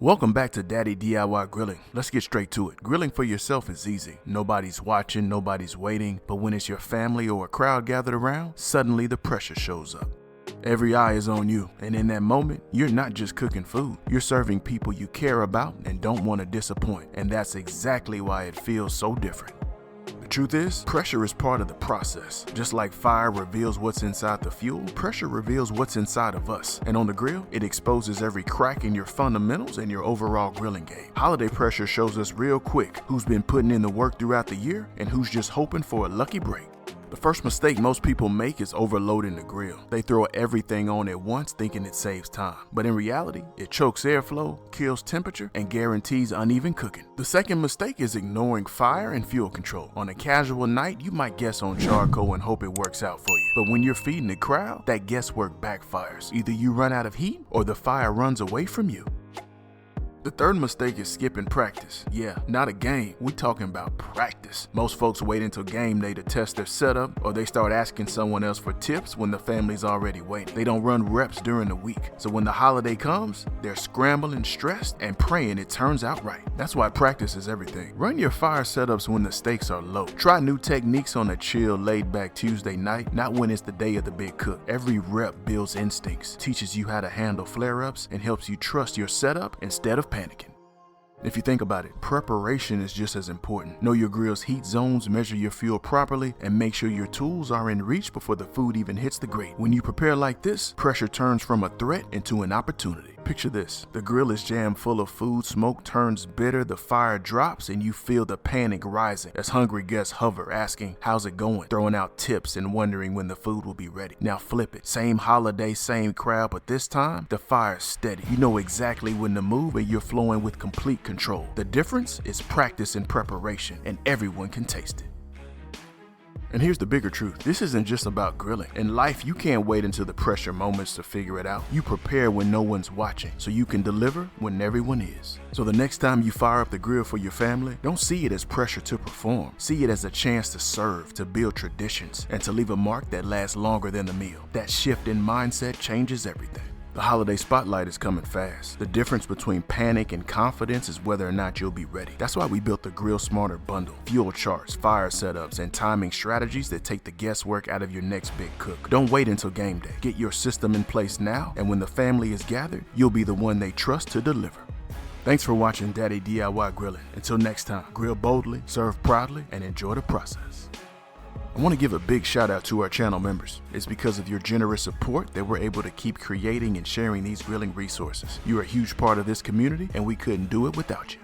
Welcome back to Daddy DIY Grilling. Let's get straight to it. Grilling for yourself is easy. Nobody's watching, nobody's waiting, but when it's your family or a crowd gathered around, suddenly the pressure shows up. Every eye is on you, and in that moment, you're not just cooking food. You're serving people you care about and don't want to disappoint, and that's exactly why it feels so different. The truth is, pressure is part of the process. Just like fire reveals what's inside the fuel, pressure reveals what's inside of us. And on the grill, it exposes every crack in your fundamentals and your overall grilling game. Holiday pressure shows us real quick who's been putting in the work throughout the year and who's just hoping for a lucky break. The first mistake most people make is overloading the grill. They throw everything on at once thinking it saves time. But in reality, it chokes airflow, kills temperature, and guarantees uneven cooking. The second mistake is ignoring fire and fuel control. On a casual night, you might guess on charcoal and hope it works out for you. But when you're feeding the crowd, that guesswork backfires. Either you run out of heat or the fire runs away from you. The third mistake is skipping practice. Yeah, not a game. We talking about practice. Most folks wait until game day to test their setup, or they start asking someone else for tips when the family's already waiting. They don't run reps during the week. So when the holiday comes, they're scrambling, stressed, and praying it turns out right. That's why practice is everything. Run your fire setups when the stakes are low. Try new techniques on a chill, laid-back Tuesday night, not when it's the day of the big cook. Every rep builds instincts, teaches you how to handle flare-ups, and helps you trust your setup instead of panicking. If you think about it, preparation is just as important. Know your grill's heat zones, measure your fuel properly, and make sure your tools are in reach before the food even hits the grate. When you prepare like this, pressure turns from a threat into an opportunity. Picture this. The grill is jammed full of food, smoke turns bitter, the fire drops, and you feel the panic rising as hungry guests hover, asking, how's it going? Throwing out tips and wondering when the food will be ready. Now flip it. Same holiday, same crowd, but this time, the fire's steady. You know exactly when to move and you're flowing with complete control. The difference is practice and preparation, and everyone can taste it. And here's the bigger truth. This isn't just about grilling. In life, you can't wait until the pressure moments to figure it out. You prepare when no one's watching, so you can deliver when everyone is. So the next time you fire up the grill for your family, don't see it as pressure to perform. See it as a chance to serve, to build traditions, and to leave a mark that lasts longer than the meal. That shift in mindset changes everything. The holiday spotlight is coming fast. The difference between panic and confidence is whether or not you'll be ready. That's why we built the Grill Smarter bundle. Fuel charts, fire setups, and timing strategies that take the guesswork out of your next big cook. Don't wait until game day. Get your system in place now, and when the family is gathered, you'll be the one they trust to deliver. Thanks for watching Daddy DIY Grilling. Until next time, grill boldly, serve proudly, and enjoy the process. I want to give a big shout out to our channel members. It's because of your generous support that we're able to keep creating and sharing these grilling resources. You're a huge part of this community, and we couldn't do it without you.